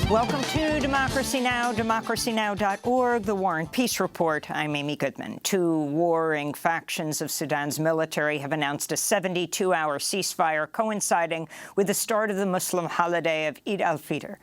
Welcome to Democracy Now!, democracynow.org, the War and Peace Report. I'm Amy Goodman. Two warring factions of Sudan's military have announced a 72-hour ceasefire coinciding with the start of the Muslim holiday of Eid al-Fitr.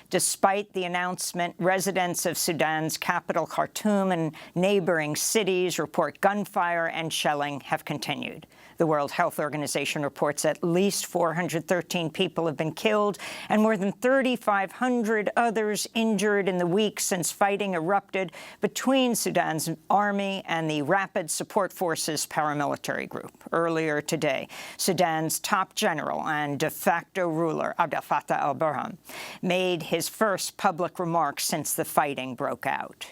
Despite the announcement, residents of Sudan's capital, Khartoum, and neighboring cities report gunfire and shelling have continued. The World Health Organization reports at least 413 people have been killed and more than 3,500 others injured in the week since fighting erupted between Sudan's army and the Rapid Support Forces paramilitary group. Earlier today, Sudan's top general and de facto ruler, Abdel Fattah al-Burhan, made his first public remarks since the fighting broke out.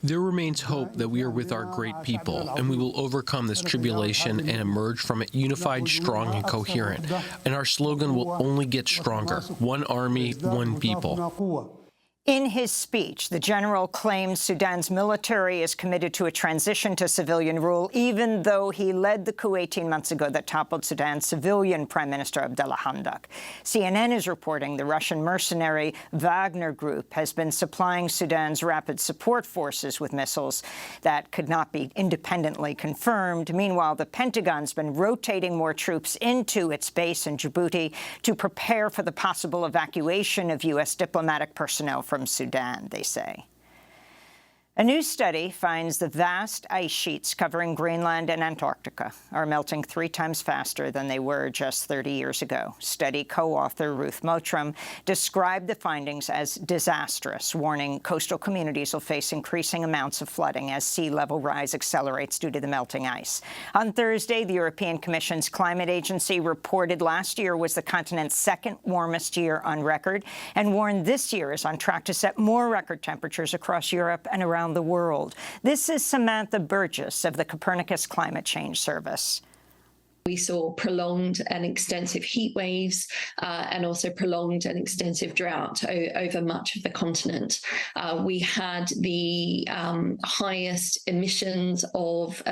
There remains hope that we are with our great people, and we will overcome this tribulation and emerge from it unified, strong, and coherent. And our slogan will only get stronger: one army, one people. In his speech, the general claims Sudan's military is committed to a transition to civilian rule, even though he led the coup 18 months ago that toppled Sudan's civilian Prime Minister Abdullah Hamdok. CNN is reporting the Russian mercenary Wagner Group has been supplying Sudan's Rapid Support Forces with missiles that could not be independently confirmed. Meanwhile, the Pentagon's been rotating more troops into its base in Djibouti to prepare for the possible evacuation of U.S. diplomatic personnel from Sudan, they say. A new study finds the vast ice sheets covering Greenland and Antarctica are melting 3 times faster than they were just 30 years ago. Study co-author Ruth Mottram described the findings as disastrous, warning coastal communities will face increasing amounts of flooding as sea level rise accelerates due to the melting ice. On Thursday, the European Commission's climate agency reported last year was the continent's second warmest year on record and warned this year is on track to set more record temperatures across Europe and around the world. This is Samantha Burgess of the Copernicus Climate Change Service. We saw prolonged and extensive heat waves and also prolonged and extensive drought over much of the continent. We had the highest emissions of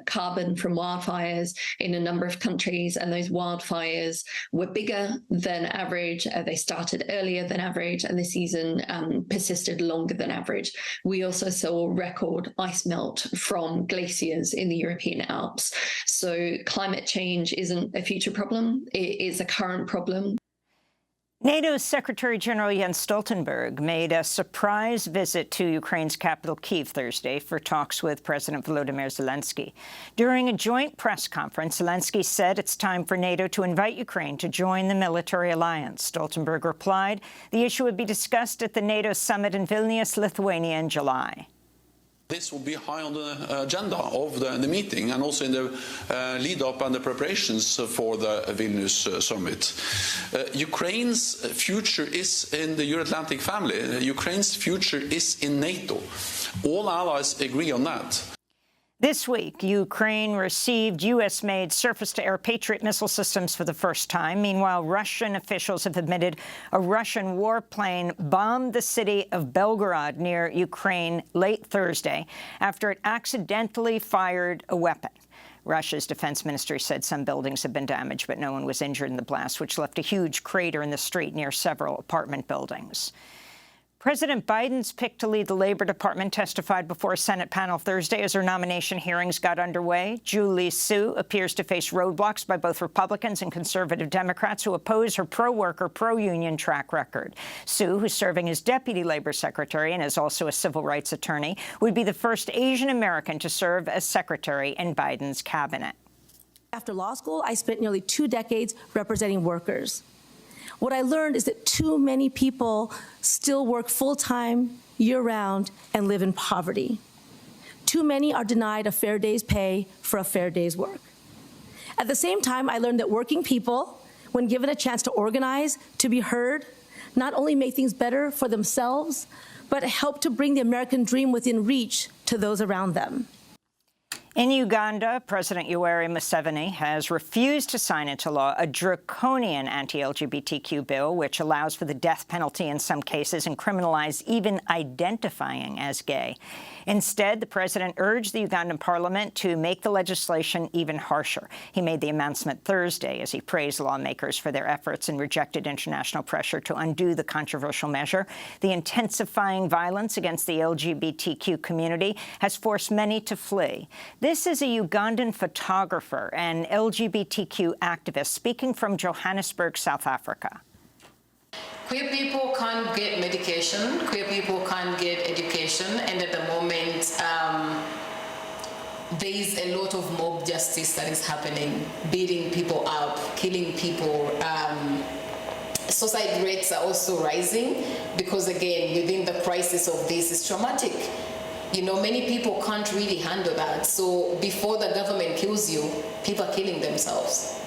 carbon from wildfires in a number of countries, and those wildfires were bigger than average. They started earlier than average, and the season persisted longer than average. We also saw record ice melt from glaciers in the European Alps. So climate change isn't a future problem, it is a current problem. NATO's Secretary General Jens Stoltenberg made a surprise visit to Ukraine's capital, Kyiv, Thursday for talks with President Volodymyr Zelensky. During a joint press conference, Zelensky said it's time for NATO to invite Ukraine to join the military alliance. Stoltenberg replied the issue would be discussed at the NATO summit in Vilnius, Lithuania in July. This will be high on the agenda of the meeting and also in the lead-up and the preparations for the Vilnius summit. Ukraine's future is in the Euro-Atlantic family. Ukraine's future is in NATO. All allies agree on that. This week, Ukraine received U.S.-made surface-to-air Patriot missile systems for the first time. Meanwhile, Russian officials have admitted a Russian warplane bombed the city of Belgorod near Ukraine late Thursday after it accidentally fired a weapon. Russia's defense ministry said some buildings have been damaged, but no one was injured in the blast, which left a huge crater in the street near several apartment buildings. President Biden's pick to lead the Labor Department testified before a Senate panel Thursday as her nomination hearings got underway. Julie Su appears to face roadblocks by both Republicans and conservative Democrats who oppose her pro-worker, pro-union track record. Su, who's serving as Deputy Labor Secretary and is also a civil rights attorney, would be the first Asian American to serve as secretary in Biden's cabinet. After law school, I spent nearly 2 decades representing workers. What I learned is that too many people still work full-time, year-round, and live in poverty. Too many are denied a fair day's pay for a fair day's work. At the same time, I learned that working people, when given a chance to organize, to be heard, not only make things better for themselves, but help to bring the American dream within reach to those around them. In Uganda, President Yoweri Museveni has refused to sign into law a draconian anti-LGBTQ bill, which allows for the death penalty in some cases and criminalizes even identifying as gay. Instead, the president urged the Ugandan parliament to make the legislation even harsher. He made the announcement Thursday as he praised lawmakers for their efforts and rejected international pressure to undo the controversial measure. The intensifying violence against the LGBTQ community has forced many to flee. This is a Ugandan photographer and LGBTQ activist speaking from Johannesburg, South Africa. Queer people can't get medication, queer people can't get education, and at the moment there is a lot of mob justice that is happening, beating people up, killing people. Suicide rates are also rising because, again, within the crisis of this is traumatic. You know, many people can't really handle that. So before the government kills you, people are killing themselves.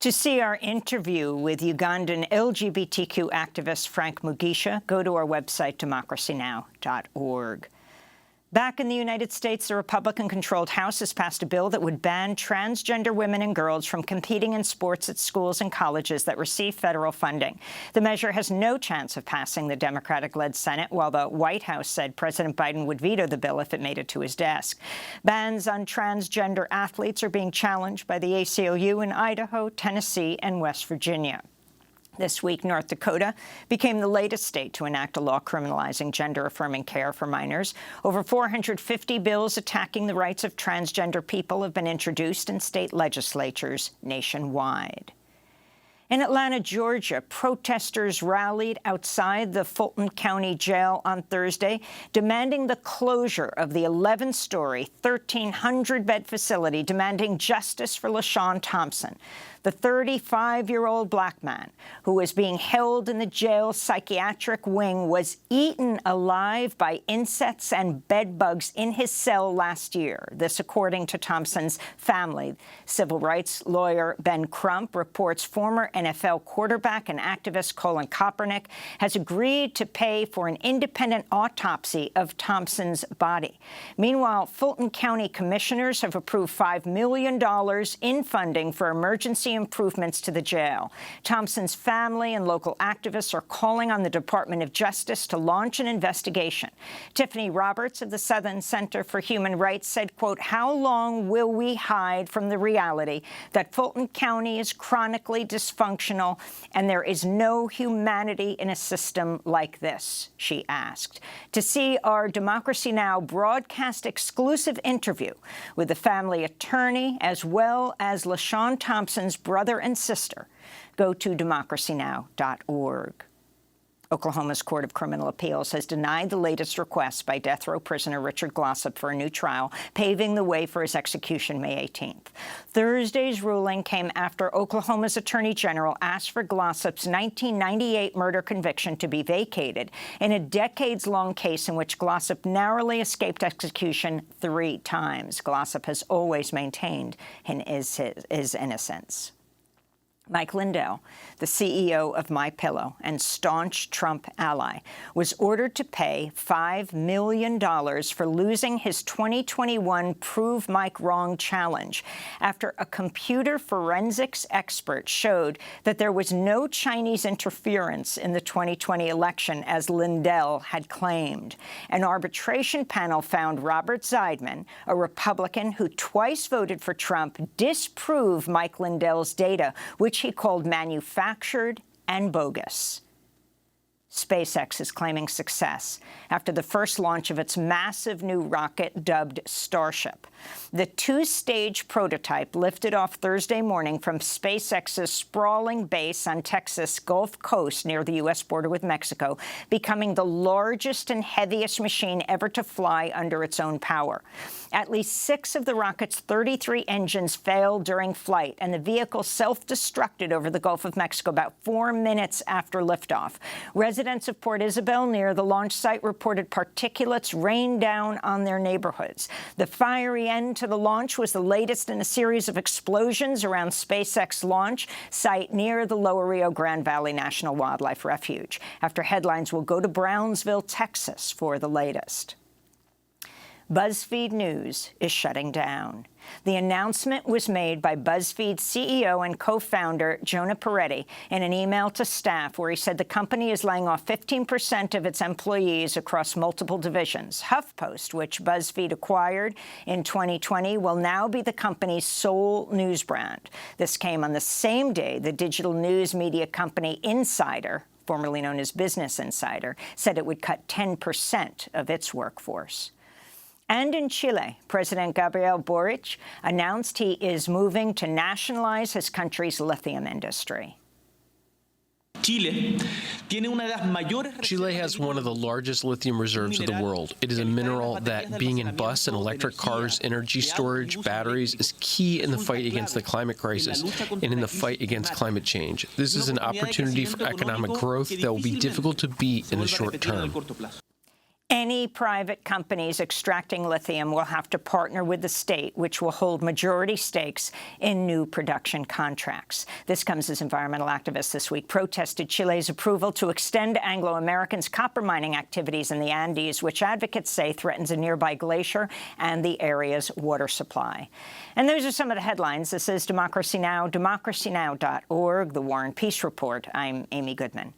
To see our interview with Ugandan LGBTQ activist Frank Mugisha, go to our website, democracynow.org. Back in the United States, the Republican-controlled House has passed a bill that would ban transgender women and girls from competing in sports at schools and colleges that receive federal funding. The measure has no chance of passing the Democratic-led Senate, while the White House said President Biden would veto the bill if it made it to his desk. Bans on transgender athletes are being challenged by the ACLU in Idaho, Tennessee, and West Virginia. This week, North Dakota became the latest state to enact a law criminalizing gender-affirming care for minors. Over 450 bills attacking the rights of transgender people have been introduced in state legislatures nationwide. In Atlanta, Georgia, protesters rallied outside the Fulton County Jail on Thursday, demanding the closure of the 11-story, 1,300-bed facility, demanding justice for LaShawn Thompson, the 35-year-old black man who was being held in the jail's psychiatric wing was eaten alive by insects and bed bugs in his cell last year. This, according to Thompson's family. Civil rights lawyer Ben Crump reports former NFL quarterback and activist Colin Kaepernick has agreed to pay for an independent autopsy of Thompson's body. Meanwhile, Fulton County commissioners have approved $5 million in funding for emergency improvements to the jail. Thompson's family and local activists are calling on the Department of Justice to launch an investigation. Tiffany Roberts of the Southern Center for Human Rights said, quote, "How long will we hide from the reality that Fulton County is chronically dysfunctional and there is no humanity in a system like this?" she asked. To see our Democracy Now! Broadcast exclusive interview with the family attorney as well as LaShawn Thompson's brother and sister, go to democracynow.org. Oklahoma's Court of Criminal Appeals has denied the latest request by death row prisoner Richard Glossip for a new trial, paving the way for his execution May 18th. Thursday's ruling came after Oklahoma's Attorney General asked for Glossip's 1998 murder conviction to be vacated in a decades-long case in which Glossip narrowly escaped execution 3 times. Glossip has always maintained his innocence. Mike Lindell, the CEO of MyPillow and staunch Trump ally, was ordered to pay $5 million for losing his 2021 Prove Mike Wrong challenge after a computer forensics expert showed that there was no Chinese interference in the 2020 election, as Lindell had claimed. An arbitration panel found Robert Zeidman, a Republican who twice voted for Trump, disproved Mike Lindell's data, which he called manufactured and bogus. SpaceX is claiming success after the first launch of its massive new rocket dubbed Starship. The 2-stage prototype lifted off Thursday morning from SpaceX's sprawling base on Texas' Gulf Coast near the U.S. border with Mexico, becoming the largest and heaviest machine ever to fly under its own power. At least 6 of the rocket's 33 engines failed during flight, and the vehicle self-destructed over the Gulf of Mexico about 4 minutes after liftoff. Residents of Port Isabel near the launch site reported particulates rained down on their neighborhoods. The fiery end to the launch was the latest in a series of explosions around SpaceX launch site near the Lower Rio Grande Valley National Wildlife Refuge. After headlines, we'll go to Brownsville, Texas for the latest. BuzzFeed News is shutting down. The announcement was made by BuzzFeed CEO and co-founder Jonah Peretti in an email to staff where he said the company is laying off 15% of its employees across multiple divisions. HuffPost, which BuzzFeed acquired in 2020, will now be the company's sole news brand. This came on the same day the digital news media company Insider, formerly known as Business Insider, said it would cut 10% of its workforce. And in Chile, President Gabriel Boric announced he is moving to nationalize his country's lithium industry. Chile has one of the largest lithium reserves of the world. It is a mineral that, being in bus and electric cars, energy storage, batteries, is key in the fight against the climate crisis and in the fight against climate change. This is an opportunity for economic growth that will be difficult to beat in the short term. Any private companies extracting lithium will have to partner with the state, which will hold majority stakes in new production contracts. This comes as environmental activists this week protested Chile's approval to extend Anglo-Americans' copper mining activities in the Andes, which advocates say threatens a nearby glacier and the area's water supply. And those are some of the headlines. This is Democracy Now!, democracynow.org, The War and Peace Report. I'm Amy Goodman.